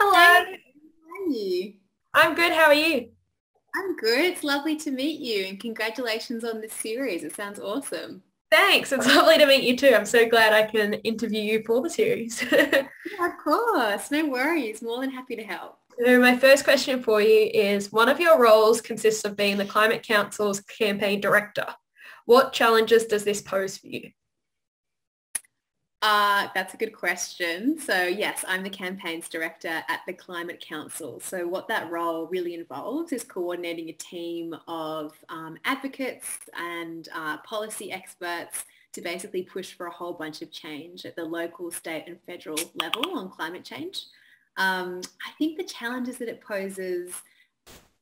Hello, Hey, how are you? I'm good. How are you? I'm good. It's lovely to meet you and congratulations on this series. It sounds awesome. Thanks. It's lovely to meet you too. I'm so glad I can interview you for the series. Yeah, of course. No worries. More than happy to help. So my first question for you is, one of your roles consists of being the Climate Council's campaign director. What challenges does this pose for you? That's a good question. So yes, I'm the campaigns director at the Climate Council. So what that role really involves is coordinating a team of advocates and policy experts to basically push for a whole bunch of change at the local, state and federal level on climate change. I think the challenges that it poses,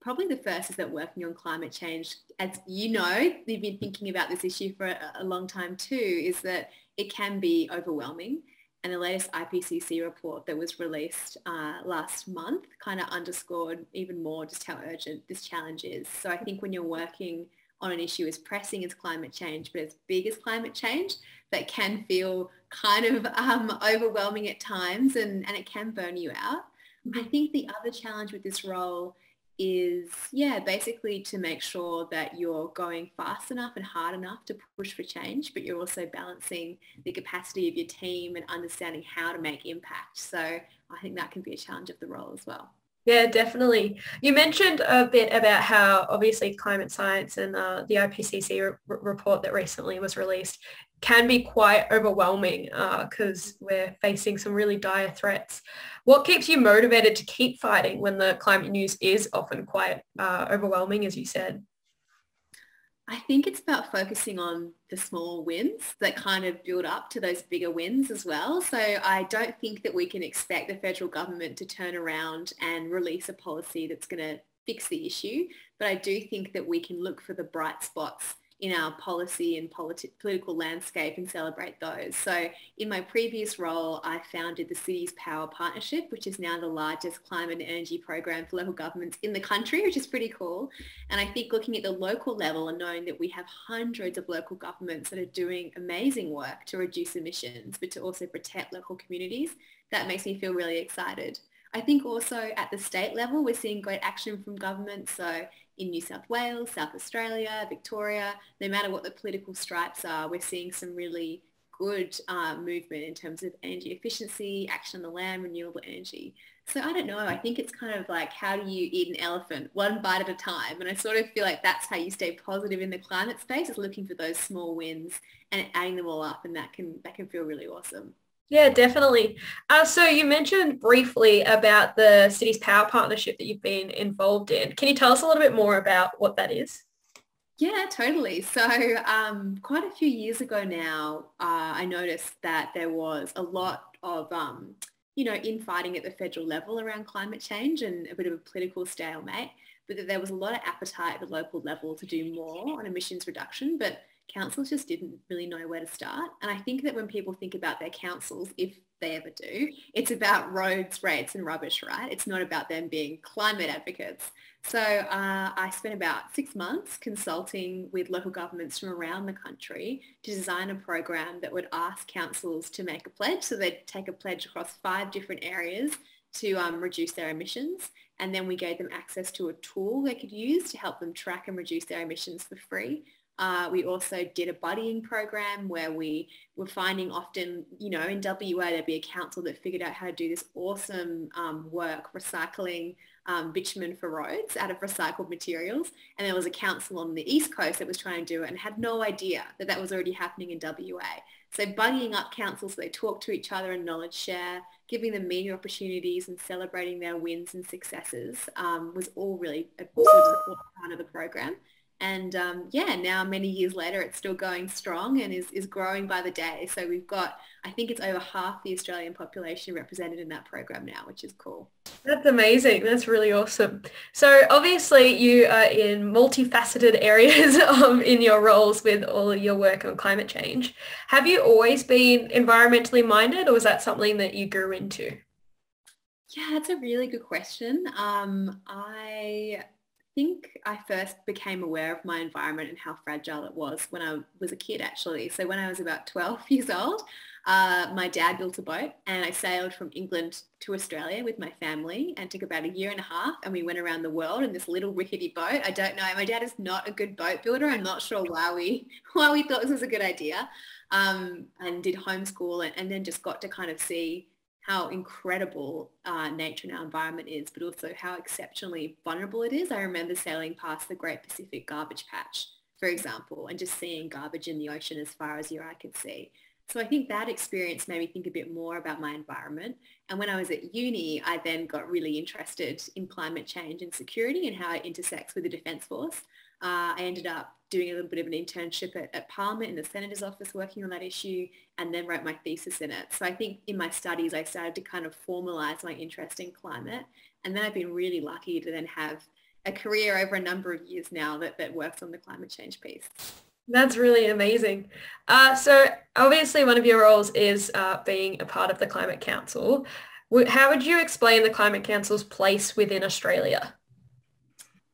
probably the first is that working on climate change, as you know, you've been thinking about this issue for a long time too, is that it can be overwhelming. And the latest IPCC report that was released last month kind of underscored even more just how urgent this challenge is. So I think when you're working on an issue as pressing as climate change, but as big as climate change, that can feel kind of overwhelming at times and it can burn you out. I think the other challenge with this role is, yeah, basically to make sure that you're going fast enough and hard enough to push for change, but you're also balancing the capacity of your team and understanding how to make impact. So I think that can be a challenge of the role as well. Yeah, definitely. You mentioned a bit about how obviously climate science and the IPCC report that recently was released can be quite overwhelming because we're facing some really dire threats. What keeps you motivated to keep fighting when the climate news is often quite overwhelming, as you said? I think it's about focusing on the small wins that kind of build up to those bigger wins as well. So I don't think that we can expect the federal government to turn around and release a policy that's going to fix the issue. But I do think that we can look for the bright spots in our policy and political landscape and celebrate those. So in my previous role, I founded the Cities Power Partnership, which is now the largest climate and energy program for local governments in the country, which is pretty cool. And I think looking at the local level and knowing that we have hundreds of local governments that are doing amazing work to reduce emissions, but to also protect local communities, that makes me feel really excited. I think also at the state level, we're seeing great action from government. So in New South Wales, South Australia, Victoria, no matter what the political stripes are, we're seeing some really good movement in terms of energy efficiency, action on the land, renewable energy. So I don't know. I think it's kind of like, how do you eat an elephant one bite at a time? And I sort of feel like that's how you stay positive in the climate space, is looking for those small wins and adding them all up, and that can feel really awesome. Yeah, definitely. So you mentioned briefly about the Cities Power Partnership that you've been involved in. Can you tell us a little bit more about what that is? Yeah, totally. So quite a few years ago now, I noticed that there was a lot of, infighting at the federal level around climate change and a bit of a political stalemate, but that there was a lot of appetite at the local level to do more on emissions reduction, but councils just didn't really know where to start. And I think that when people think about their councils, if they ever do, it's about roads, rates and rubbish, right? It's not about them being climate advocates. So I spent about 6 months consulting with local governments from around the country to design a program that would ask councils to make a pledge. So they'd take a pledge across 5 different areas to reduce their emissions. And then we gave them access to a tool they could use to help them track and reduce their emissions for free. We also did a buddying program where we were finding often, in WA, there'd be a council that figured out how to do this awesome work recycling bitumen for roads out of recycled materials. And there was a council on the East Coast that was trying to do it and had no idea that that was already happening in WA. So buddying up councils so they talk to each other and knowledge share, giving them media opportunities and celebrating their wins and successes was all really a sort of important part of the program. And yeah, now many years later, it's still going strong and is growing by the day. So we've got, I think it's over half the Australian population represented in that program now, which is cool. That's amazing. That's really awesome. So obviously you are in multifaceted areas in your roles with all of your work on climate change. Have you always been environmentally minded, or was that something that you grew into? Yeah, that's a really good question. I think I first became aware of my environment and how fragile it was when I was a kid, actually. So when I was about 12 years old, my dad built a boat and I sailed from England to Australia with my family and took about a year and a half, and we went around the world in this little rickety boat. I don't know. My dad is not a good boat builder. I'm not sure why we thought this was a good idea, and did homeschool and then just got to kind of see how incredible nature and our environment is, but also how exceptionally vulnerable it is. I remember sailing past the Great Pacific Garbage Patch, for example, and just seeing garbage in the ocean as far as your eye could see. So I think that experience made me think a bit more about my environment. And when I was at uni, I then got really interested in climate change and security and how it intersects with the Defence Force. I ended up doing a little bit of an internship at Parliament in the Senator's office working on that issue, and then wrote my thesis in it. So I think in my studies, I started to kind of formalise my interest in climate. And then I've been really lucky to then have a career over a number of years now that works on the climate change piece. That's really amazing. So obviously one of your roles is being a part of the Climate Council. How would you explain the Climate Council's place within Australia?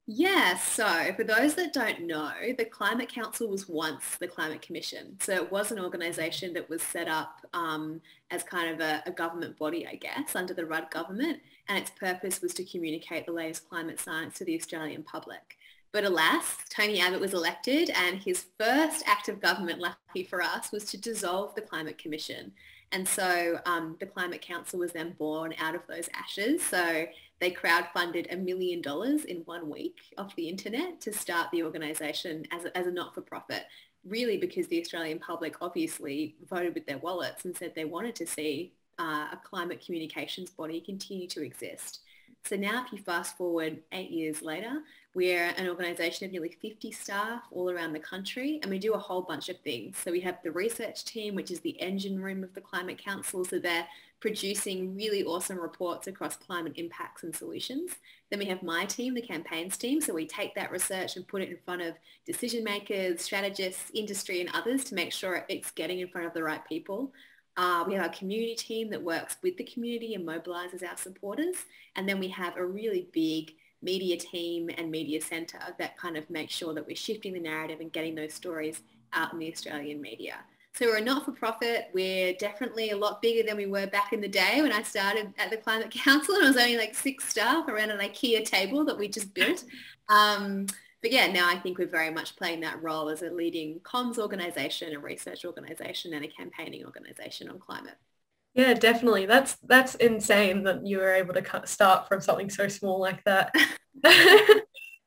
Yeah, so for those that don't know, the Climate Council was once the Climate Commission. So it was an organisation that was set up as kind of a government body, I guess, under the Rudd government, and its purpose was to communicate the latest climate science to the Australian public. But alas, Tony Abbott was elected, and his first act of government, lucky for us, was to dissolve the Climate Commission. And so the Climate Council was then born out of those ashes. So they crowdfunded $1 million in 1 week off the internet to start the organisation as a not-for-profit, really because the Australian public obviously voted with their wallets and said they wanted to see a climate communications body continue to exist. So now if you fast forward 8 years later, we're an organisation of nearly 50 staff all around the country, and we do a whole bunch of things. So we have the research team, which is the engine room of the Climate Council. So they're producing really awesome reports across climate impacts and solutions. Then we have my team, the campaigns team. So we take that research and put it in front of decision makers, strategists, industry and others to make sure it's getting in front of the right people. We have our community team that works with the community and mobilises our supporters. And then we have a really big media team and media centre that kind of makes sure that we're shifting the narrative and getting those stories out in the Australian media. So we're a not-for-profit. We're definitely a lot bigger than we were back in the day when I started at the Climate Council, and it was only like 6 staff around an IKEA table that we just built. But yeah, now I think we're very much playing that role as a leading comms organisation, a research organisation and a campaigning organisation on climate. Yeah, definitely. That's insane that you were able to start from something so small like that.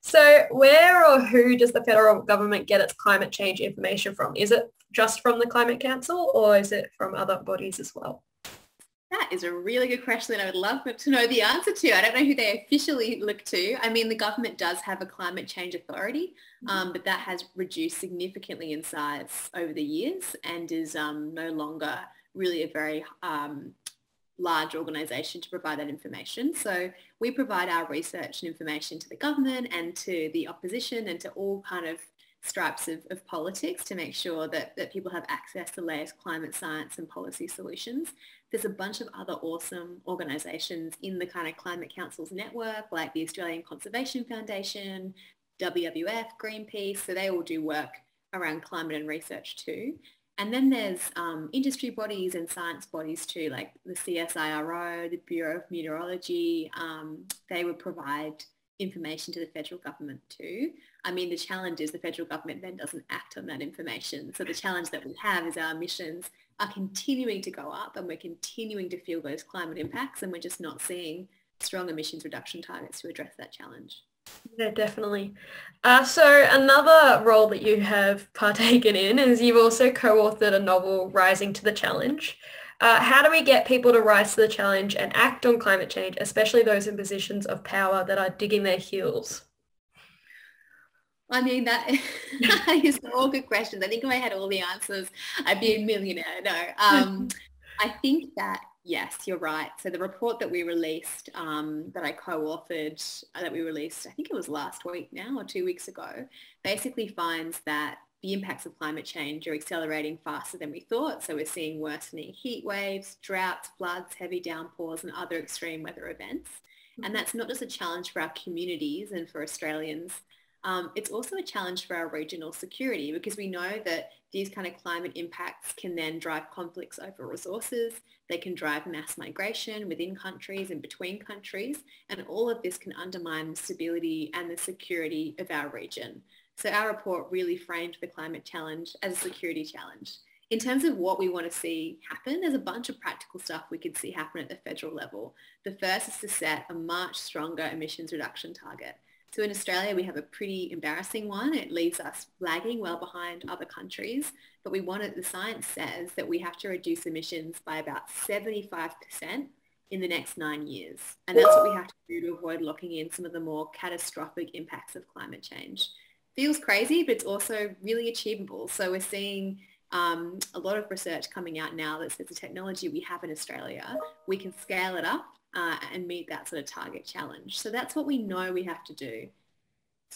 So where or who does the federal government get its climate change information from? Is it just from the Climate Council or is it from other bodies as well? That is a really good question that I would love to know the answer to. I don't know who they officially look to. I mean, the government does have a climate change authority, but that has reduced significantly in size over the years and is no longer really a very large organisation to provide that information. So we provide our research and information to the government and to the opposition and to all kind of stripes of politics to make sure that people have access to the latest climate science and policy solutions. There's a bunch of other awesome organisations in the kind of Climate Council's network, like the Australian Conservation Foundation, WWF, Greenpeace, so they all do work around climate and research too. And then there's industry bodies and science bodies too, like the CSIRO, the Bureau of Meteorology. They would provide information to the federal government too. I mean, the challenge is the federal government then doesn't act on that information. So the challenge that we have is our emissions are continuing to go up and we're continuing to feel those climate impacts, and we're just not seeing strong emissions reduction targets to address that challenge. Yeah, definitely. So another role that you have partaken in is you've also co-authored a novel, Rising to the Challenge. How do we get people to rise to the challenge and act on climate change, especially those in positions of power that are digging their heels? I mean, that is all good questions. I think if I had all the answers, I'd be a millionaire. No, I think that, yes, you're right. So the report that we released, that I co-authored, that we released, I think it was last week now or 2 weeks ago, basically finds that the impacts of climate change are accelerating faster than we thought. So we're seeing worsening heat waves, droughts, floods, heavy downpours and other extreme weather events. And that's not just a challenge for our communities and for Australians. It's also a challenge for our regional security, because we know that these kind of climate impacts can then drive conflicts over resources. They can drive mass migration within countries and between countries. And all of this can undermine the stability and the security of our region. So our report really framed the climate challenge as a security challenge. In terms of what we want to see happen, there's a bunch of practical stuff we could see happen at the federal level. The first is to set a much stronger emissions reduction target. So in Australia, we have a pretty embarrassing one. It leaves us lagging well behind other countries, but the science says that we have to reduce emissions by about 75% in the next 9 years. And that's what we have to do to avoid locking in some of the more catastrophic impacts of climate change. Feels crazy, but it's also really achievable. So we're seeing a lot of research coming out now that says the technology we have in Australia, we can scale it up and meet that sort of target challenge. So that's what we know we have to do.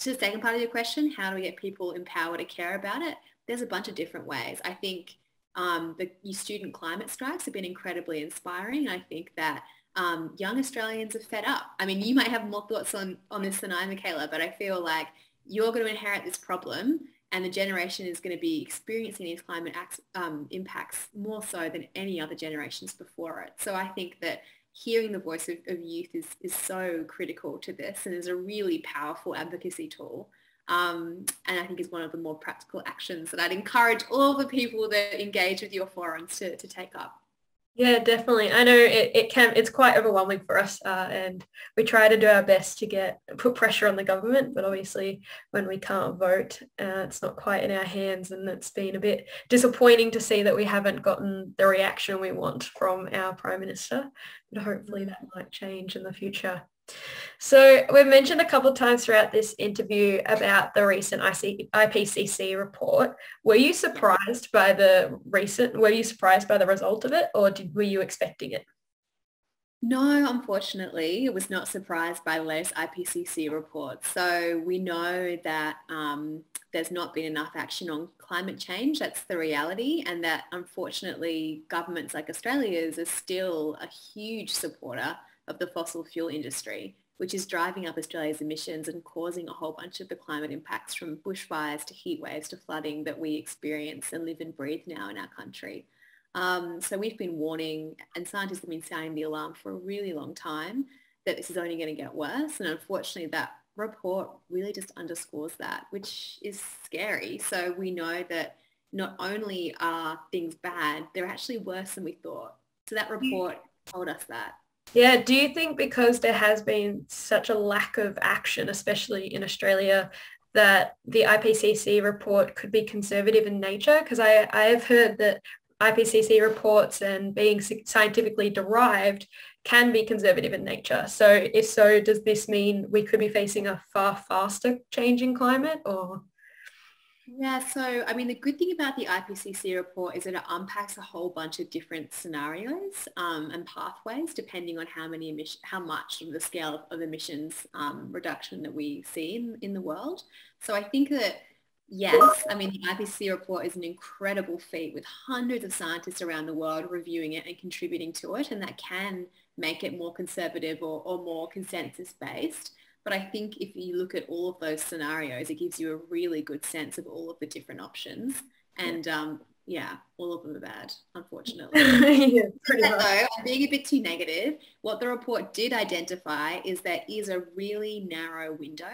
To the second part of your question, how do we get people empowered to care about it? There's a bunch of different ways. I think the student climate strikes have been incredibly inspiring. I think that young Australians are fed up. I mean, you might have more thoughts on this than I, Michaela, but I feel like you're going to inherit this problem, and the generation is going to be experiencing these climate impacts more so than any other generations before it. So I think that hearing the voice of youth is so critical to this, and is a really powerful advocacy tool. And I think is one of the more practical actions that I'd encourage all the people that engage with your forums to take up. Yeah, definitely. I know it's quite overwhelming for us, and we try to do our best to put pressure on the government, but obviously when we can't vote, it's not quite in our hands, and it's been a bit disappointing to see that we haven't gotten the reaction we want from our Prime Minister, but hopefully that might change in the future. So we've mentioned a couple of times throughout this interview about the recent IPCC report. Were you surprised by the result of it, or were you expecting it? No, unfortunately, I was not surprised by the latest IPCC report. So we know that there's not been enough action on climate change. That's the reality. And that unfortunately, governments like Australia's are still a huge supporter of the fossil fuel industry, which is driving up Australia's emissions and causing a whole bunch of the climate impacts, from bushfires to heat waves to flooding, that we experience and live and breathe now in our country. So we've been warning, and scientists have been sounding the alarm for a really long time, that this is only going to get worse. And unfortunately, that report really just underscores that, which is scary. So we know that not only are things bad, they're actually worse than we thought. So that report told us that. Yeah, do you think because there has been such a lack of action, especially in Australia, that the IPCC report could be conservative in nature? Because I have heard that IPCC reports and being scientifically derived can be conservative in nature. So if so, does this mean we could be facing a far faster changing climate, or? Yeah, so I mean, the good thing about the IPCC report is that it unpacks a whole bunch of different scenarios and pathways, depending on how much of the scale of emissions reduction that we see in the world. So I think that, yes, I mean, the IPCC report is an incredible feat, with hundreds of scientists around the world reviewing it and contributing to it, and that can make it more conservative or more consensus-based. But I think if you look at all of those scenarios, it gives you a really good sense of all of the different options. And all of them are bad, unfortunately. Yeah, though, I'm being a bit too negative. What the report did identify is there is a really narrow window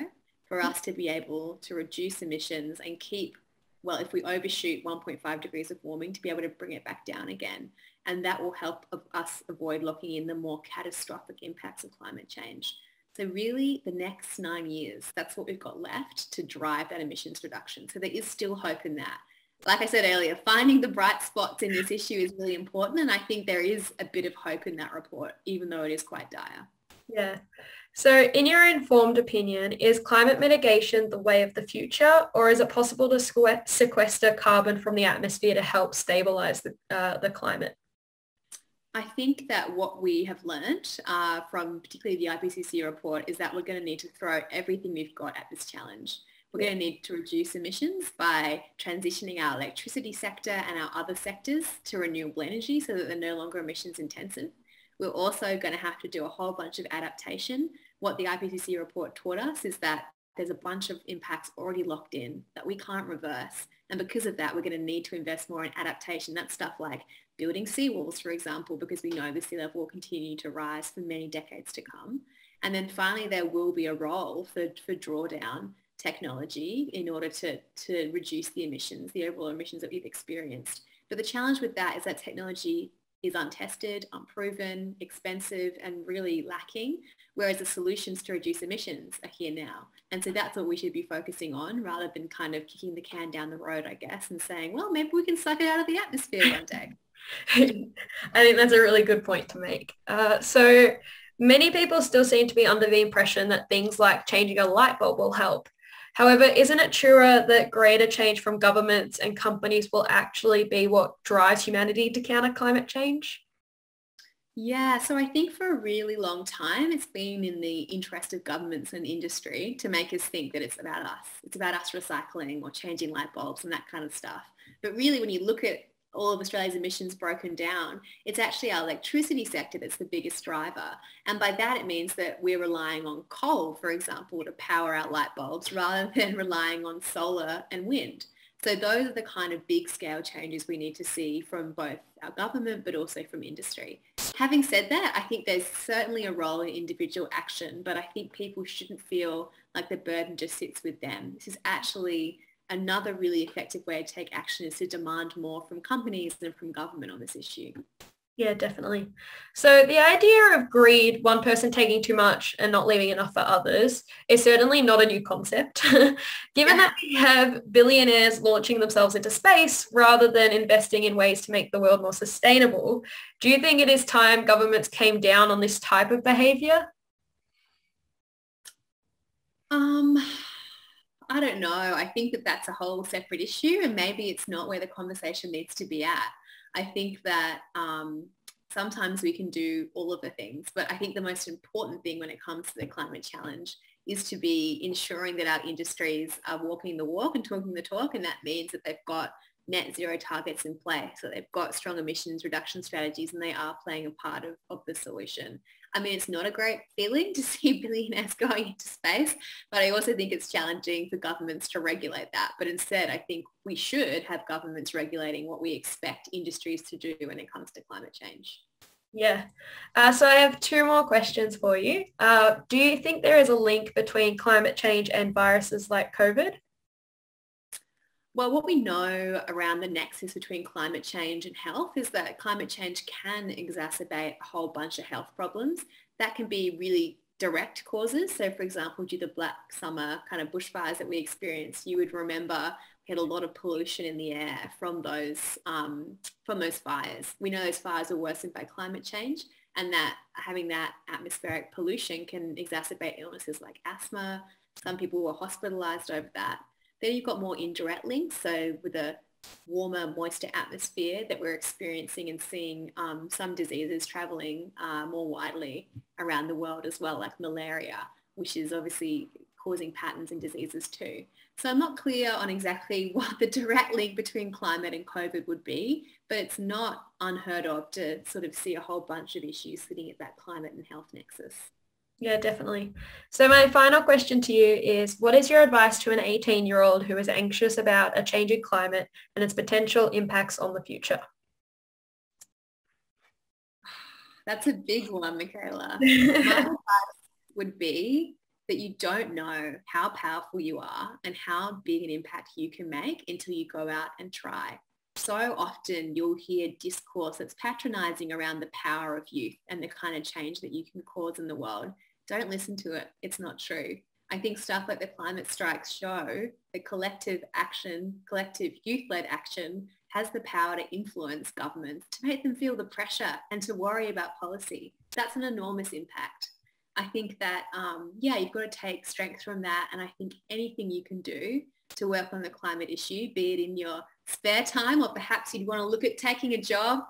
for us to be able to reduce emissions and keep, well, if we overshoot 1.5 degrees of warming, to be able to bring it back down again. And that will help us avoid locking in the more catastrophic impacts of climate change. So really, the next 9 years, that's what we've got left to drive that emissions reduction. So there is still hope in that. Like I said earlier, finding the bright spots in this issue is really important. And I think there is a bit of hope in that report, even though it is quite dire. Yeah. So in your informed opinion, is climate mitigation the way of the future, or is it possible to sequester carbon from the atmosphere to help stabilize the climate? I think that what we have learnt from particularly the IPCC report is that we're going to need to throw everything we've got at this challenge. We're going to need to reduce emissions by transitioning our electricity sector and our other sectors to renewable energy so that they're no longer emissions intensive. we're also going to have to do a whole bunch of adaptation. What the IPCC report taught us is that there's a bunch of impacts already locked in that we can't reverse. And because of that, we're going to need to invest more in adaptation. That's stuff like building seawalls, for example, because we know the sea level will continue to rise for many decades to come. And then finally, there will be a role for drawdown technology in order to reduce the emissions, the overall emissions that we've experienced. But the challenge with that is that technology is untested, unproven, expensive, and really lacking, whereas the solutions to reduce emissions are here now. And so that's what we should be focusing on rather than kind of kicking the can down the road, I guess, and saying, well, maybe we can suck it out of the atmosphere one day. I think that's a really good point to make. So many people still seem to be under the impression that things like changing a light bulb will help. However, isn't it truer that greater change from governments and companies will actually be what drives humanity to counter climate change? Yeah, so I think for a really long time, it's been in the interest of governments and industry to make us think that it's about us. It's about us recycling or changing light bulbs and that kind of stuff. But really, when you look at all of Australia's emissions broken down, it's actually our electricity sector that's the biggest driver. And by that, it means that we're relying on coal, for example, to power our light bulbs rather than relying on solar and wind. So those are the kind of big scale changes we need to see from both our government, but also from industry. Having said that, I think there's certainly a role in individual action, but I think people shouldn't feel like the burden just sits with them. This is actually another really effective way to take action, is to demand more from companies and from government on this issue. Yeah, definitely. So the idea of greed, one person taking too much and not leaving enough for others, is certainly not a new concept. Given that we have billionaires launching themselves into space rather than investing in ways to make the world more sustainable, do you think it is time governments came down on this type of behaviour? I don't know. I think that that's a whole separate issue, and maybe it's not where the conversation needs to be at. I think that sometimes we can do all of the things, but I think the most important thing when it comes to the climate challenge is to be ensuring that our industries are walking the walk and talking the talk, and that means that they've got net zero targets in place. So they've got strong emissions reduction strategies, and they are playing a part of the solution. I mean, it's not a great feeling to see billionaires going into space, but I also think it's challenging for governments to regulate that. But instead, I think we should have governments regulating what we expect industries to do when it comes to climate change. Yeah. So I have two more questions for you. Do you think there is a link between climate change and viruses like COVID? Well, what we know around the nexus between climate change and health is that climate change can exacerbate a whole bunch of health problems. That can be really direct causes. So for example, due to the Black Summer kind of bushfires that we experienced, you would remember we had a lot of pollution in the air from those fires. We know those fires are worsened by climate change, and that having that atmospheric pollution can exacerbate illnesses like asthma. Some people were hospitalized over that. Then you've got more indirect links. So with a warmer, moister atmosphere that we're experiencing and seeing some diseases traveling more widely around the world as well, like malaria, which is obviously causing patterns in diseases too. So I'm not clear on exactly what the direct link between climate and COVID would be, but it's not unheard of to sort of see a whole bunch of issues sitting at that climate and health nexus. Yeah, definitely. So my final question to you is, what is your advice to an 18-year-old who is anxious about a changing climate and its potential impacts on the future? That's a big one, Michaela. My advice would be that you don't know how powerful you are and how big an impact you can make until you go out and try. So often you'll hear discourse that's patronizing around the power of youth and the kind of change that you can cause in the world. Don't listen to it. It's not true. I think stuff like the climate strikes show that collective action, collective youth-led action has the power to influence governments, to make them feel the pressure and to worry about policy. That's an enormous impact. I think that, you've got to take strength from that. And I think anything you can do to work on the climate issue, be it in your spare time or perhaps you'd want to look at taking a job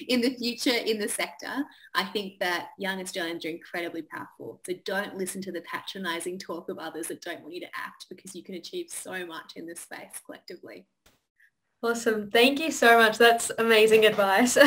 in the future in the sector, I think that young Australians are incredibly powerful. So don't listen to the patronising talk of others that don't want you to act, because you can achieve so much in this space collectively. Awesome. Thank you so much. That's amazing advice.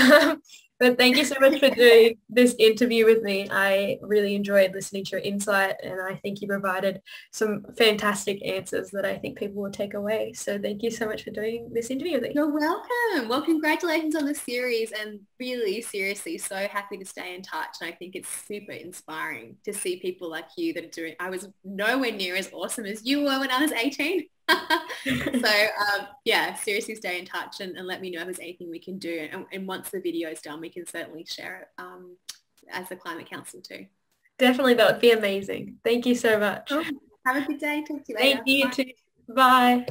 But thank you so much for doing this interview with me. I really enjoyed listening to your insight, and I think you provided some fantastic answers that I think people will take away. So thank you so much for doing this interview with me. You're welcome. Well, congratulations on the series, and really seriously so happy to stay in touch. And I think it's super inspiring to see people like you that are doing, I was nowhere near as awesome as you were when I was 18. So yeah, seriously stay in touch and let me know if there's anything we can do. And once the video is done, we can certainly share it as the Climate Council too. Definitely, that would be amazing. Thank you so much. Have a good day. Talk to you later. Thank you too. Bye.